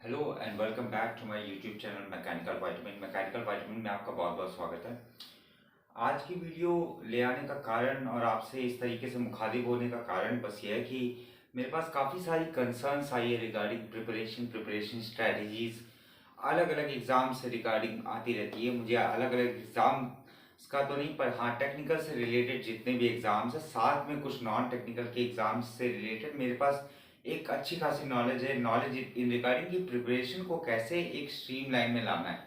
Hello and welcome back to my YouTube channel mechanical vitamin में आपका बहुत बहुत स्वागत है। आज की वीडियो ले आने का कारण और आपसे इस तरीके से मुखातिब होने का कारण बस ये है कि मेरे पास काफ़ी सारी कंसर्न्स आई है रिगार्डिंग प्रिपरेशन स्ट्रेटजीज। अलग अलग एग्ज़ाम से रिगार्डिंग आती रहती है। मुझे अलग अलग एग्ज़ाम का तो नहीं, पर हाँ टेक्निकल से रिलेटेड जितने भी एग्ज़ाम्स हैं, साथ में कुछ नॉन टेक्निकल के एग्ज़ाम्स से रिलेटेड मेरे पास एक अच्छी खासी नॉलेज है। नॉलेज इन रिगार्डिंग की प्रिपरेशन को कैसे एक स्ट्रीम लाइन में लाना है।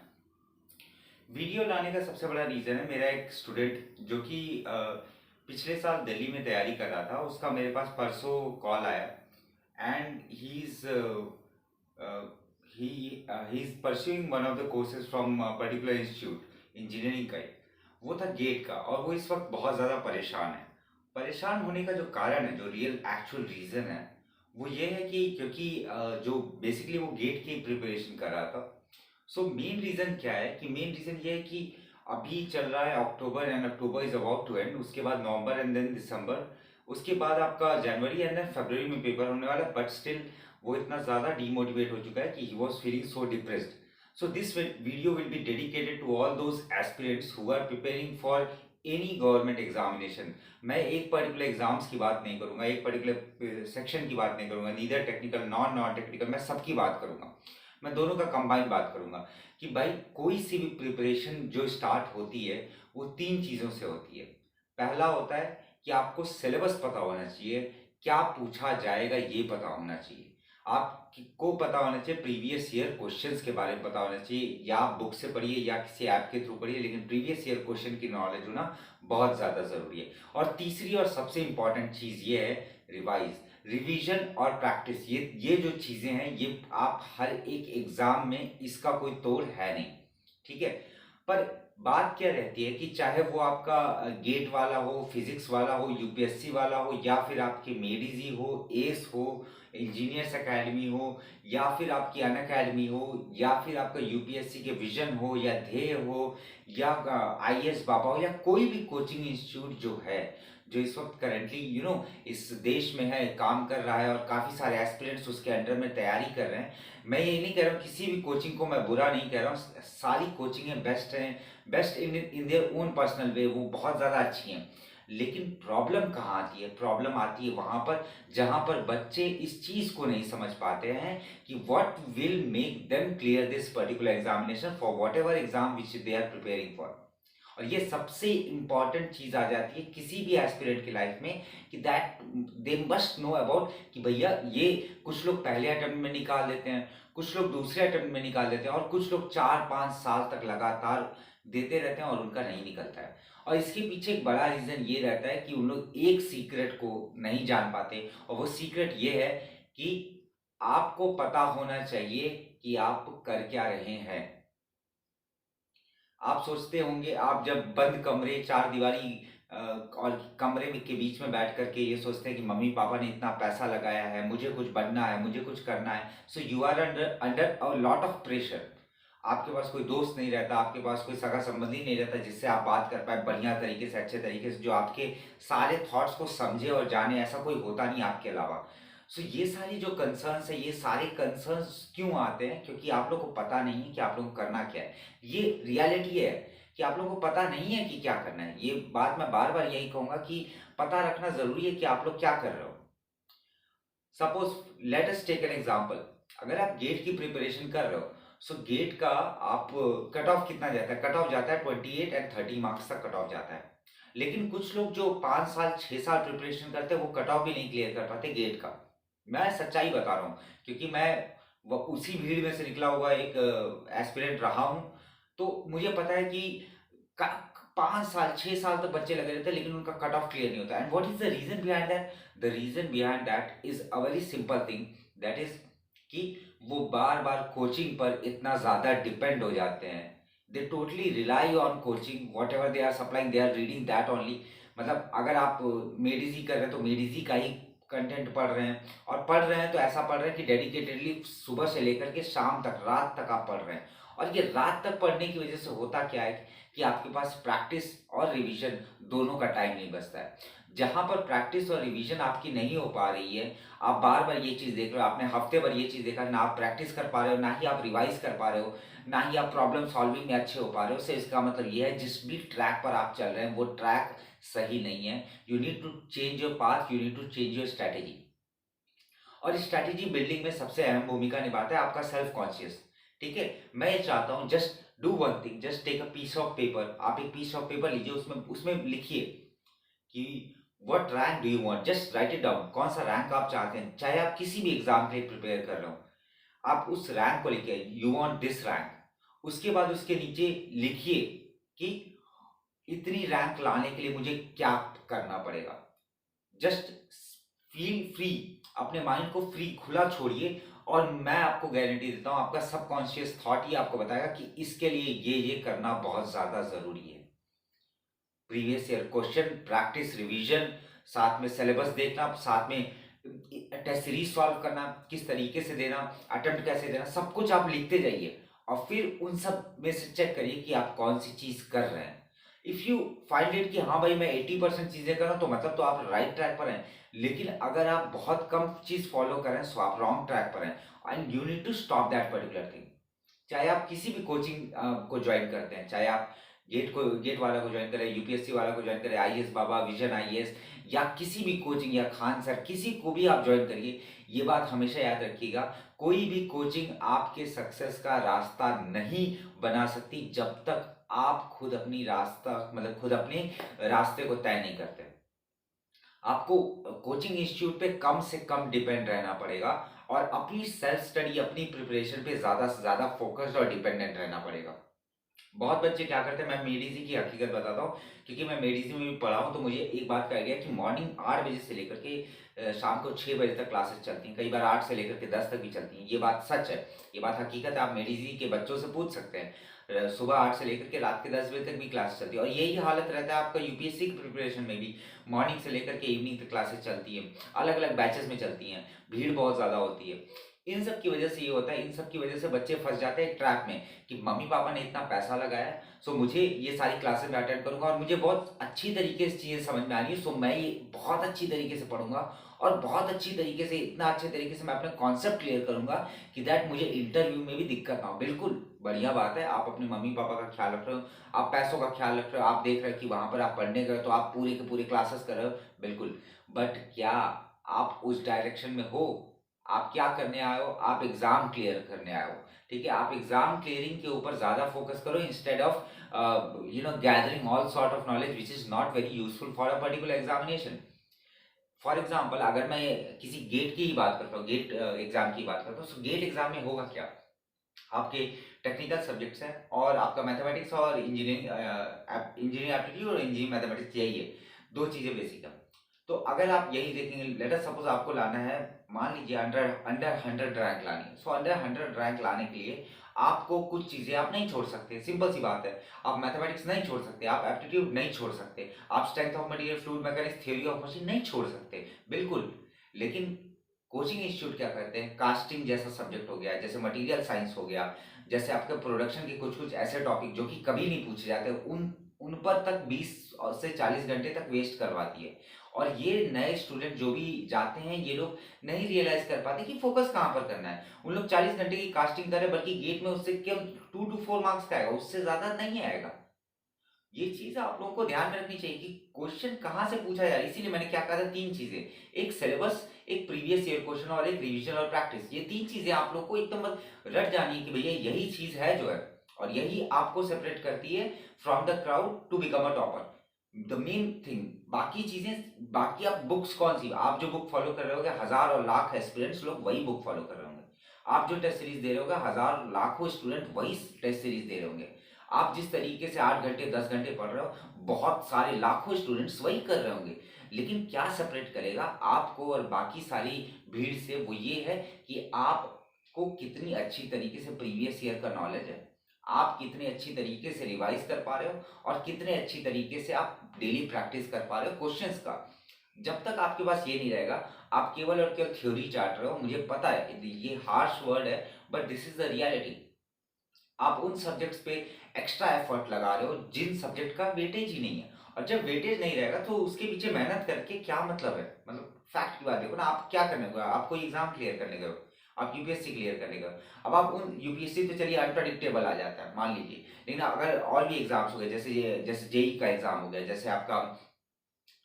वीडियो लाने का सबसे बड़ा रीज़न है, मेरा एक स्टूडेंट जो कि पिछले साल दिल्ली में तैयारी कर रहा था, उसका मेरे पास परसों कॉल आया and he is pursuing one of the courses from particular institute engineering का ही। वो था गेट का और वो इस वक्त बहुत ज़्यादा परेशान है। परेशान होने का जो कारण है, जो रियल एक्चुअल रीज़न है, वो ये है कि क्योंकि जो बेसिकली वो गेट की प्रिपरेशन कर रहा था। सो मेन रीज़न क्या है कि मेन रीज़न ये है कि अभी चल रहा है October and October is about to end. उसके बाद नवंबर एंड देन दिसंबर, उसके बाद आपका जनवरी एंड देन फरवरी में पेपर होने वाला है। बट स्टिल वो इतना ज़्यादा डीमोटिवेट हो चुका है कि he was feeling so depressed. So this video will be dedicated to all those aspirants who are preparing for any government examination. मैं एक पर्टिकुलर एग्जाम्स की बात नहीं करूंगा, एक पर्टिकुलर सेक्शन की बात नहीं करूंगा, neither technical non non technical, मैं सबकी बात करूंगा। मैं दोनों का कंबाइन बात करूंगा कि भाई कोई सी भी प्रिपरेशन जो स्टार्ट होती है वो तीन चीज़ों से होती है। पहला होता है कि आपको सिलेबस पता होना चाहिए, क्या पूछा जाएगा ये पता होना चाहिए। आपको पता होना चाहिए प्रीवियस ईयर क्वेश्चंस के बारे में पता होना चाहिए, या आप बुक से पढ़िए या किसी ऐप के थ्रू पढ़िए, लेकिन प्रीवियस ईयर क्वेश्चन की नॉलेज होना बहुत ज़्यादा ज़रूरी है। और तीसरी और सबसे इम्पॉर्टेंट चीज़ ये है रिवीजन और प्रैक्टिस। ये जो चीज़ें हैं, ये आप हर एक एग्ज़ाम में इसका कोई तोड़ है नहीं, ठीक है। पर बात क्या रहती है कि चाहे वो आपका गेट वाला हो, फिजिक्स वाला हो, यूपीएससी वाला हो, या फिर आपके मेडिजी हो, एस हो, इंजीनियर्स एकेडमी हो, या फिर आपकी अन अकेडमी हो, या फिर आपका यूपीएससी के विजन हो या ध्येय हो, या आईएएस बाबा हो, या कोई भी कोचिंग इंस्टीट्यूट जो है, जो इस वक्त करेंटली इस देश में है, काम कर रहा है और काफ़ी सारे एस्पिरेंट्स उसके अंडर में तैयारी कर रहे हैं। मैं ये नहीं कह रहा हूँ, किसी भी कोचिंग को मैं बुरा नहीं कह रहा हूँ, सारी कोचिंगें बेस्ट हैं, best in their own personal way, वो बहुत ज़्यादा अच्छी हैं। लेकिन प्रॉब्लम कहाँ आती है? प्रॉब्लम आती है वहाँ पर जहाँ पर बच्चे इस चीज़ को नहीं समझ पाते हैं कि what will make them clear this particular examination for whatever exam which they are preparing for. और ये सबसे इंपॉर्टेंट चीज आ जाती है किसी भी एस्पिरेंट की लाइफ में, कि that they must know about कि भैया ये कुछ लोग पहले अटेम्प्ट में निकाल देते हैं, कुछ लोग दूसरे अटेम्प्ट में निकाल देते हैं, और कुछ लोग 4-5 साल तक लगातार देते रहते हैं और उनका नहीं निकलता है। और इसके पीछे एक बड़ा रीजन ये रहता है कि उन लोग एक सीक्रेट को नहीं जान पाते, और वो सीक्रेट ये है कि आपको पता होना चाहिए कि आप कर क्या रहे हैं। आप सोचते होंगे, आप जब बंद कमरे, चार दीवारी और कमरे में के बीच में बैठ करके ये सोचते हैं कि मम्मी पापा ने इतना पैसा लगाया है, मुझे कुछ बनना है, मुझे कुछ करना है। So you are under under a lot of pressure. आपके पास कोई दोस्त नहीं रहता, आपके पास कोई सगा संबंधी नहीं रहता जिससे आप बात कर पाए बढ़िया तरीके से, अच्छे तरीके से, जो आपके सारे थॉट्स को समझे और जाने। ऐसा कोई होता नहीं आपके अलावा। सो ये सारी जो कंसर्न्स है, ये सारे कंसर्न्स क्यों आते हैं? क्योंकि आप लोग को पता नहीं है कि आप लोग को करना क्या है। ये रियलिटी है कि आप लोगों को पता नहीं है कि क्या करना है। ये बात मैं बार बार यही कहूंगा कि पता रखना जरूरी है कि आप लोग क्या कर रहे हो। Suppose let us take an example. अगर आप गेट की प्रिपरेशन कर रहे हो, सो गेट का आप कट ऑफ कितना जाता है? कट ऑफ जाता है 28 एंड 30 मार्क्स तक कट ऑफ जाता है। लेकिन कुछ लोग जो 5 साल 6 साल प्रिपरेशन करते हैं, वो कट ऑफ भी नहीं क्लियर कर पाते गेट का। मैं सच्चाई बता रहा हूँ, क्योंकि मैं वो उसी भीड़ में से निकला हुआ एक एस्पिरेंट रहा हूँ। तो मुझे पता है कि 5 साल 6 साल तक बच्चे लगे रहते हैं, लेकिन उनका कट ऑफ क्लियर नहीं होता। And what is the reason behind that? The reason behind that is a very simple thing, that is कि वो बार बार कोचिंग पर इतना ज़्यादा डिपेंड हो जाते हैं। They totally rely on coaching, whatever they are supplying they are reading that only. मतलब अगर आप मेडिजी कर रहे हैं तो मेडिजी का ही कंटेंट पढ़ रहे हैं, और पढ़ रहे हैं तो ऐसा पढ़ रहे हैं कि डेडिकेटेडली सुबह से लेकर के शाम तक, रात तक आप पढ़ रहे हैं। और ये रात तक पढ़ने की वजह से होता क्या है कि आपके पास प्रैक्टिस और रिवीजन दोनों का टाइम नहीं बचता है। जहाँ पर प्रैक्टिस और रिवीजन आपकी नहीं हो पा रही है, आप बार-बार ये चीज़ देख रहे हो, आपने हफ्ते भर ये चीज़ देखा, ना आप प्रैक्टिस कर पा रहे हो, ना ही आप रिवाइज़ कर पा रहे हो, ना ही आप प्रॉब्लम सॉल्विंग में अच्छे हो पा रहे हो, so इसका मतलब ये है जिस भी ट्रैक पर आप चल रहे हैं, वो ट्रैक सही नहीं है। You need to change your path, you need to change your strategy. और स्ट्रैटेजी बिल्डिंग में सबसे अहम भूमिका निभाता है आपका सेल्फ कॉन्शियस। ठीक है, मैं ये चाहता हूँ just do one thing, just take a piece of paper. आप एक पीस ऑफ पेपर लीजिए, उसमें उसमें लिखिए कि what rank do you want, just right it down. कौन सा रैंक आप चाहते हैं, चाहे आप किसी भी एग्जाम के लिए प्रिपेयर कर रहे हो, आप उस रैंक को लिखिए, यू वांट दिस रैंक। उसके बाद उसके नीचे लिखिए कि इतनी रैंक लाने के लिए मुझे क्या करना पड़ेगा। जस्ट फील फ्री, अपने माइंड को फ्री खुला छोड़िए, और मैं आपको गारंटी देता हूँ आपका सबकॉन्शियस थॉट ही आपको बताएगा कि इसके लिए ये करना बहुत ज़्यादा ज़रूरी है। Previous year question, practice, revision, साथ में सिलेबस देखना, साथ में टेस्ट सीरीज सॉल्व करना, किस तरीके से देना, अटेम्प्ट कैसे देना, सब कुछ आप लिखते जाइए और फिर उन सब में से चेक करिए कि आप कौन सी चीज़ कर रहे हैं। इफ़ यू फाइंड इट कि हाँ भाई मैं 80% चीज़ें कर रहा हूँ, तो मतलब तो आप राइट ट्रैक पर हैं। लेकिन अगर आप बहुत कम चीज़ फॉलो कर रहे हैं, सो आप रॉन्ग ट्रैक पर हैं, and you need to stop that particular thing. चाहे आप किसी भी कोचिंग को ज्वाइन करते हैं, चाहे आप गेट वाला को ज्वाइन करें, यूपीएससी वाला को ज्वाइन करें, आईएएस बाबा, विजन आईएएस, या किसी भी कोचिंग, या खान सर, किसी को भी आप ज्वाइन करिए, ये बात हमेशा याद रखिएगा, कोई भी कोचिंग आपके सक्सेस का रास्ता नहीं बना सकती जब तक आप खुद अपनी रास्ता मतलब खुद अपने रास्ते को तय नहीं करते। आपको कोचिंग इंस्टीट्यूट पे कम से कम डिपेंड रहना पड़ेगा, और अपनी सेल्फ स्टडी, अपनी प्रिपरेशन पे ज़्यादा से ज़्यादा फोकस्ड और डिपेंडेंट रहना पड़ेगा। बहुत बच्चे क्या करते हैं, मैं मेडिजी की हकीकत बताता हूँ, क्योंकि मैं मेडिजी में भी पढ़ा हूँ, तो मुझे एक बात का आइडिया है कि मॉर्निंग 8 बजे से लेकर के शाम को 6 बजे तक क्लासेस चलती हैं, कई बार 8 से लेकर के 10 तक भी चलती हैं। ये बात सच है, ये बात हकीकत है, आप मेडिजी के बच्चों से पूछ सकते हैं। सुबह 8 से लेकर के रात के 10 बजे तक भी क्लास चलती है, और यही हालत रहता है आपका यूपीएससी की प्रिपरेशन में भी। मॉर्निंग से लेकर के इवनिंग तक क्लासेस चलती हैं, अलग अलग बैचेस में चलती हैं, भीड़ बहुत ज़्यादा होती है। इन सब की वजह से ये होता है, इन सब की वजह से बच्चे फंस जाते हैं ट्रैप में कि मम्मी पापा ने इतना पैसा लगाया है, सो मुझे ये सारी क्लासेस में अटेंड करूंगा, और मुझे बहुत अच्छी तरीके से चीज़ें समझ में आ रही है, सो मैं ये बहुत अच्छी तरीके से पढ़ूंगा, और बहुत अच्छी तरीके से, इतना अच्छे तरीके से मैं अपने कॉन्सेप्ट क्लियर करूंगा कि दैट मुझे इंटरव्यू में भी दिक्कत ना हो। बिल्कुल बढ़िया बात है, आप अपने मम्मी पापा का ख्याल रख रहे हो, आप पैसों का ख्याल रख रहे हो, आप देख रहे हो कि वहां पर आप पढ़ने गए तो आप पूरे के पूरे क्लासेस कर रहे हो, बिल्कुल। बट क्या आप उस डायरेक्शन में हो? आप क्या करने आए हो? आप एग्जाम क्लियर करने आए हो। ठीक है, आप एग्जाम क्लियरिंग के ऊपर ज्यादा फोकस करो, instead of gathering all sort of knowledge which is not very useful for a particular examination. For example, अगर मैं किसी गेट की ही बात करता हूँ, गेट एग्जाम की बात करता हूँ, तो गेट एग्जाम में होगा क्या? आपके टेक्निकल सब्जेक्ट्स हैं, और आपका मैथमेटिक्स और इंजीनियरिंग, इंजीनियरिंग एप्टीट्यूड और इंजीनियरिंग मैथमेटिक्स, यही है, दो चीज़ें बेसिक है। तो अगर आप यही देखेंगे, लेट अस सपोज आपको लाना है, मान लीजिए अंडर अंडर 100 रैंक लानी है, सो अंडर 100 रैंक लाने के लिए आपको कुछ चीज़ें आप नहीं छोड़ सकते, सिंपल सी बात है। आप मैथमेटिक्स नहीं छोड़ सकते, आप एप्टीट्यूड नहीं छोड़ सकते, आप strength of material, fluid mechanics, theory of machine नहीं छोड़ सकते, बिल्कुल। लेकिन कोचिंग इंस्टीट्यूट क्या करते हैं, कास्टिंग जैसा सब्जेक्ट हो गया, जैसे मटेरियल साइंस हो गया, जैसे आपके प्रोडक्शन के कुछ कुछ ऐसे टॉपिक जो कि कभी नहीं पूछे जाते, उन उन पर तक 20 से 40 घंटे तक वेस्ट करवाती है। और ये नए स्टूडेंट जो भी जाते हैं, ये लोग नहीं रियलाइज कर पाते कि फोकस कहाँ पर करना है। उन लोग 40 घंटे की कास्टिंग करें, बल्कि गेट में उससे केवल 2 to 4 मार्क्स का आएगा, उससे ज्यादा नहीं आएगा। ये चीज आप लोगों को ध्यान में रखनी चाहिए कि क्वेश्चन कहाँ से पूछा जा रहा है। इसीलिए मैंने क्या कहा था, तीन चीजें, एक सिलेबस, एक प्रीवियस ईयर क्वेश्चन, और एक रिवीजन और प्रैक्टिस। ये तीन चीजें आप लोग को एकदम रट जानी है कि भैया यही चीज है जो है, और यही आपको सेपरेट करती है from the crowd to become a topper, the main thing. बाकी चीजें, बाकी आप बुक्स कौन सी, आप जो बुक फॉलो कर रहे होगे, हजार और लाख एस्पिरेंट्स लोग वही बुक फॉलो कर रहे होंगे। आप जो टेस्ट सीरीज दे रहे होगे, हजार लाखों स्टूडेंट वही टेस्ट सीरीज दे रहे होंगे। आप जिस तरीके से 8 घंटे 10 घंटे पढ़ रहे हो, बहुत सारे लाखों स्टूडेंट्स वही कर रहे होंगे। लेकिन क्या सेपरेट करेगा आपको और बाकी सारी भीड़ से, वो ये है कि आपको कितनी अच्छी तरीके से प्रीवियस ईयर का नॉलेज है, आप कितने अच्छी तरीके से रिवाइज कर पा रहे हो, और कितने अच्छी तरीके से आप डेली प्रैक्टिस कर पा रहे हो क्वेश्चंस का। जब तक आपके पास ये नहीं रहेगा, आप केवल और केवल थ्योरी चाट रहे हो, मुझे पता है ये हार्श वर्ड है, but this is the reality. आप उन सब्जेक्ट्स पे एक्स्ट्रा एफर्ट लगा रहे हो जिन सब्जेक्ट का वेटेज ही नहीं है। और जब वेटेज नहीं रहेगा तो उसके पीछे मेहनत करके क्या मतलब है? मतलब फैक्ट की बात देखो ना, आप क्या करने को, आप कोई एग्जाम क्लियर करने गए हो, आप यूपीएससी क्लियर करने गए हो। अब आप उन यूपीएससी तो चलिए अनप्रडिक्टेबल आ जाता है मान लीजिए, लेकिन अगर और भी एग्जाम्स हो गए, जैसे जेई का एग्जाम हो गया, जैसे आपका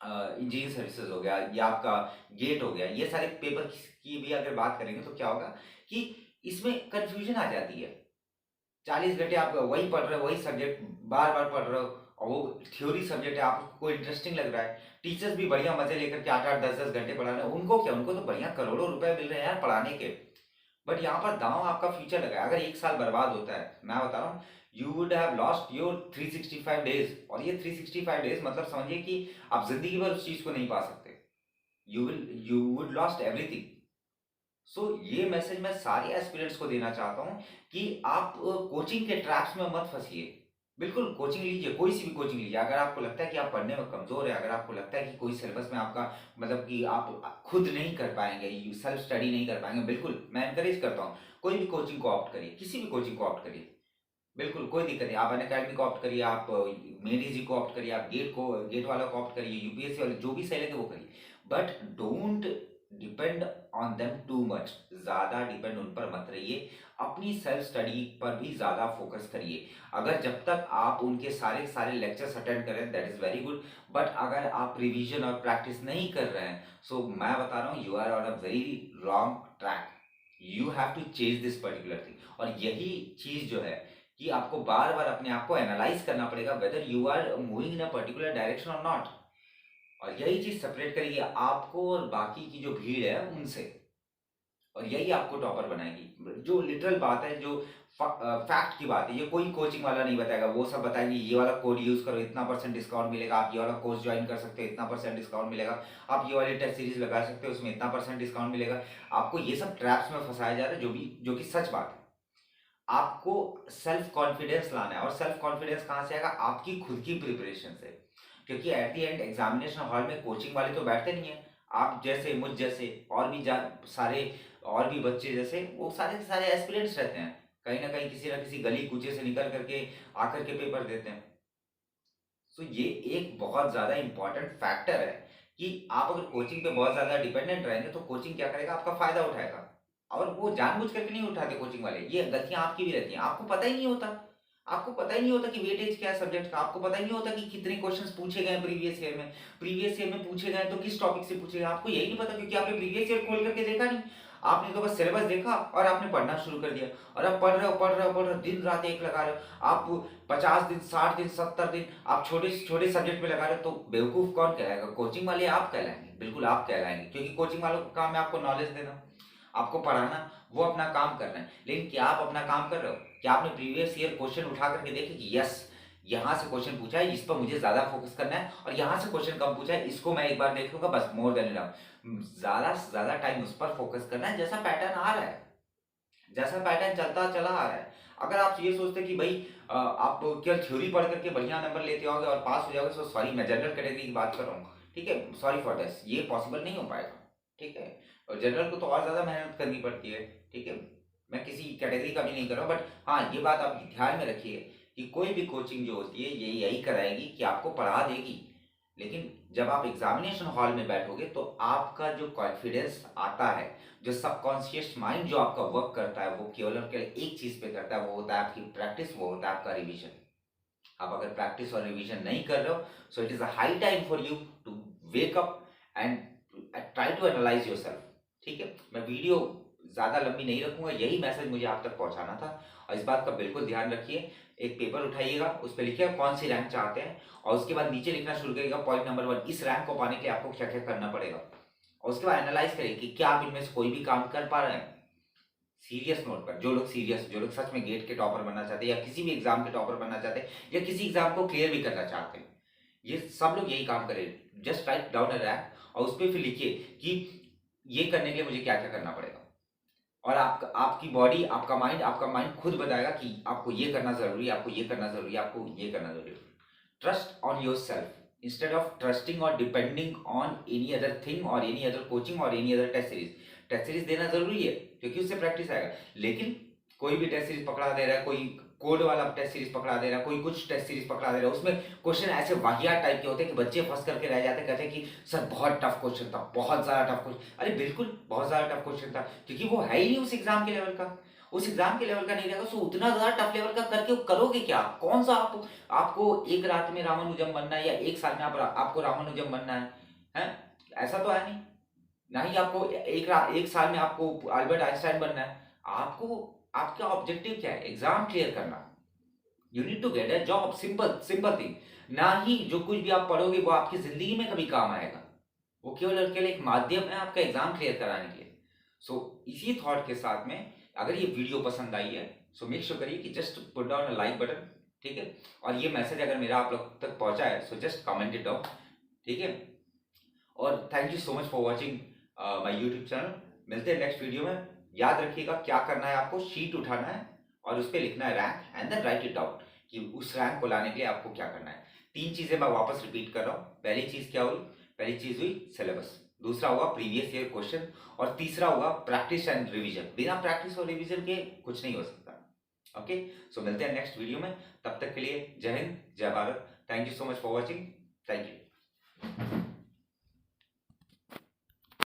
इंजीनियरिंग सर्विसेज हो गया, या आपका गेट हो गया, ये सारे पेपर की भी अगर बात करेंगे तो क्या होगा कि इसमें कंफ्यूजन आ जाती है। 40 घंटे आप वही पढ़ रहे हो, वही सब्जेक्ट बार बार पढ़ रहे हो, और वो थ्योरी सब्जेक्ट है, आपको इंटरेस्टिंग लग रहा है। टीचर्स भी बढ़िया मजे लेकर के 8-8 10-10 घंटे पढ़ा रहे हैं, उनको क्या, उनको तो बढ़िया करोड़ों रुपए मिल रहे हैं यार पढ़ाने के। बट यहाँ पर दांव आपका फ्यूचर लगा है। अगर एक साल बर्बाद होता है, मैं बता रहा हूँ, you would have lost your 365 days. और ये 365 डेज मतलब समझिए कि आप जिंदगी भर उस चीज को नहीं पा सकते। You would lost everything. So ये मैसेज मैं सारे एस्पिरेंट्स को देना चाहता हूँ कि आप कोचिंग के ट्रैप्स में मत फंसिए। बिल्कुल कोचिंग लीजिए, कोई सी भी कोचिंग लीजिए। अगर आपको लगता है कि आप पढ़ने में कमजोर है, अगर आपको लगता है कि कोई सिलेबस में आपका मतलब कि आप खुद नहीं कर पाएंगे, सेल्फ स्टडी नहीं कर पाएंगे, बिल्कुल मैं एनकरेज करता हूँ, कोई भी कोचिंग को ऑप्ट करिए, किसी भी कोचिंग को ऑप्ट करिए, बिल्कुल कोई दिक्कत नहीं। आप अनअकैडमी को ऑप्ट करिए, आप मेड इजी को ऑप्ट करिए, आप गेट वाला को ऑप्ट करिए, यूपीएससी वाले, जो भी सही लगे वो करिए। But don't depend on them too much. ज़्यादा डिपेंड उन पर मत रहिए, अपनी सेल्फ स्टडी पर भी ज़्यादा फोकस करिए। अगर जब तक आप उनके सारे सारे लेक्चर्स अटेंड करें that is very good. But अगर आप रिवीजन और प्रैक्टिस नहीं कर रहे हैं, सो मैं बता रहा हूँ you are on a very wrong track. You have to chase this particular thing. और यही चीज़ जो है कि आपको बार बार अपने आप को एनालाइज करना पड़ेगा whether you are moving in a particular direction और नॉट। और यही चीज सेपरेट करेगी आपको और बाकी की जो भीड़ है उनसे। और यही आपको टॉपर बनाएगी। जो लिटरल बात है, जो फैक्ट की बात है, ये कोई कोचिंग वाला नहीं बताएगा। वो सब बताएंगे ये वाला कोड यूज करो, इतना परसेंट डिस्काउंट मिलेगा, आप ये वाला कोर्स ज्वाइन कर सकते हो, इतना परसेंट डिस्काउंट मिलेगा, आप ये वाली टेस्ट सीरीज लगा सकते हो, उसमें इतना परसेंट डिस्काउंट मिलेगा। आपको ये सब ट्रैप्स में फंसाया जा रहा है, जो कि सच बात है। आपको सेल्फ कॉन्फिडेंस लाना है, और सेल्फ कॉन्फिडेंस कहाँ से आएगा? आपकी खुद की प्रिपरेशन से। क्योंकि at the end examination hall में कोचिंग वाले तो बैठते नहीं है। आप जैसे, मुझ जैसे, और भी सारे और भी बच्चे जैसे, वो सारे के सारे एस्पिरेंट्स रहते हैं, कहीं ना किसी गली कूचे से निकल करके आकर के पेपर देते हैं। सो ये एक बहुत ज़्यादा इंपॉर्टेंट फैक्टर है कि आप अगर कोचिंग पे बहुत ज़्यादा डिपेंडेंट रहेंगे तो कोचिंग क्या करेगा, आपका फायदा उठाएगा। और वो जानबूझ करके नहीं उठाते कोचिंग वाले, ये गलतियां आपकी भी रहती हैं, आपको पता ही नहीं होता। आपको पता ही नहीं होता कि वेटेज क्या है सब्जेक्ट का, आपको पता ही नहीं होता कि कितने क्वेश्चंस पूछे गए प्रीवियस ईयर में पूछे गए तो किस टॉपिक से पूछे गए, आपको यही नहीं पता क्योंकि आपने प्रीवियस ईयर खोल करके देखा नहीं। आपने तो बस सिलेबस देखा और आपने पढ़ना शुरू कर दिया, और अब पढ़ रहे हो, दिन रात एक लगा रहे हो आप। 50 दिन, 60 दिन, 70 दिन आप छोटे छोटे सब्जेक्ट में लगा रहे हो, तो बेवकूफ कौन कहलाएगा? कोचिंग वाले आप कहलाएंगे, बिल्कुल आप कहलाएंगे, क्योंकि कोचिंग वालों का काम है आपको नॉलेज देना, आपको पढ़ाना, वो अपना काम कर रहे हैं। लेकिन क्या आप अपना काम कर रहे हो? क्या आपने प्रीवियस ईयर क्वेश्चन उठा करके देखे कि यस, यहाँ से क्वेश्चन पूछा है, इस पर मुझे ज्यादा फोकस करना है, और यहाँ से क्वेश्चन कम पूछा है, इसको मैं एक बार देख लूंगा बस, मोर देन इनफ। ज्यादा से ज्यादा टाइम उस पर फोकस करना है जैसा पैटर्न आ रहा है, जैसा पैटर्न चलता चला आ रहा है। अगर आप ये सोचते कि भाई आप केवल थ्योरी पढ़ करके बढ़िया नंबर लेते होगे और पास हो जाओगे, तो सॉरी, मैं जनरल कैटेगरी की बात कर रहा हूँ, ठीक है, सॉरी फॉर दिस, ये पॉसिबल नहीं हो पाएगा, ठीक है। और जनरल को तो और ज़्यादा मेहनत करनी पड़ती है, ठीक है। मैं किसी कैटेगरी का भी नहीं कर रहा हूँ, बट हाँ, ये बात आप ध्यान में रखिए कि कोई भी कोचिंग जो होती है ये यही कराएगी कि आपको पढ़ा देगी, लेकिन जब आप एग्जामिनेशन हॉल में बैठोगे तो आपका जो कॉन्फिडेंस आता है, जो सबकॉन्शियस माइंड जो आपका वर्क करता है, वो केवल और केवल एक चीज पे करता है, वो होता है आपकी प्रैक्टिस, वो होता है आपका रिवीजन। आप अगर प्रैक्टिस और रिवीजन नहीं कर रहे हो, so it is a high time for you to wake up and try to analyse yourself, ठीक है। मैं वीडियो ज्यादा लंबी नहीं रखूंगा, यही मैसेज मुझे आप तक पहुंचाना था। और इस बात का बिल्कुल ध्यान रखिए, एक पेपर उठाइएगा, उस पर लिखिए कौन सी रैंक चाहते हैं, और उसके बाद नीचे लिखना शुरू करिएगा पॉइंट नंबर 1, इस रैंक को पाने के लिए आपको क्या क्या करना पड़ेगा। और उसके बाद एनालाइज करिए कि क्या आप इनमें से कोई भी काम कर पा रहे हैं। सीरियस नोट पर, जो लोग सच में गेट के टॉपर बनना चाहते हैं, या किसी भी एग्जाम के टॉपर बनना चाहते हैं, या किसी एग्जाम को क्लियर भी करना चाहते हैं, ये सब लोग यही काम करें। जस्ट राइट डाउन अ रैंक, और उस पर फिर लिखिए कि ये करने के लिए मुझे क्या क्या करना पड़ेगा। और आपका माइंड खुद बताएगा कि आपको ये करना जरूरी है, आपको ये करना जरूरी है, आपको ये करना जरूरी है। Trust on yourself instead of trusting और depending on any other thing और एनी अदर कोचिंग और any other test series. Test series देना जरूरी है क्योंकि उससे प्रैक्टिस आएगा, लेकिन कोई भी टेस्ट सीरीज पकड़ा दे रहा है, कोई कोड वाला टेस्ट सीरीज पकड़ा दे रहा है, कोई कुछ टेस्ट सीरीज पकड़ा दे रहा है, उसमें क्वेश्चन ऐसे वाहियात टाइप के होते हैं कि बच्चे फंस करके रह जाते, कहते हैं कि सर बहुत टफ क्वेश्चन था, बहुत ज्यादा टफ क्वेश्चन। अरे बिल्कुल बहुत ज्यादा टफ क्वेश्चन था, क्योंकि वो है ही नहीं उस एग्जाम के लेवल का, उस एग्जाम के लेवल का नहीं रहेगा, सो उतना ज्यादा टफ लेवल का करके करोगे क्या? कौन सा आपको एक रात में रामानुजम बनना है, या एक साल में आपको रामानुजम बनना है? ऐसा तो है नहीं। ना ही आपको एक साल में आपको अल्बर्ट आइंस्टाइन बनना है। आपको, आपका ऑब्जेक्टिव क्या है? एग्जाम क्लियर करना। You need to get a job, simple simple thing. ना ही जो कुछ भी आप पढ़ोगे वो आपकी जिंदगी में कभी काम आएगा, वो केवल और केवल एक माध्यम है आपका एग्जाम क्लियर कराने के लिए। सो इसी थॉट के साथ में, अगर ये वीडियो पसंद आई है, सो मेक श्योर करिए कि just put down a like button, ठीक है? और ये मैसेज अगर मेरा आप लोग तक पहुंचा है, so just comment it down, ठीक है? और thank you so much for watching my YouTube channel. मिलते हैं नेक्स्ट वीडियो में। याद रखिएगा क्या करना है, आपको शीट उठाना है और उस पर लिखना है rank and then write it out, कि उस रैंक को लाने के लिए आपको क्या करना है। 3 चीजें मैं वापस रिपीट कर रहा हूँ। पहली चीज क्या हुई? पहली चीज हुई सिलेबस, दूसरा हुआ प्रीवियस ईयर क्वेश्चन, और तीसरा हुआ प्रैक्टिस एंड रिवीजन। बिना प्रैक्टिस और रिवीजन के कुछ नहीं हो सकता। ओके, सो मिलते हैं नेक्स्ट वीडियो में। तब तक के लिए जय हिंद, जय Bharat. Thank you so much for watching. Thank you.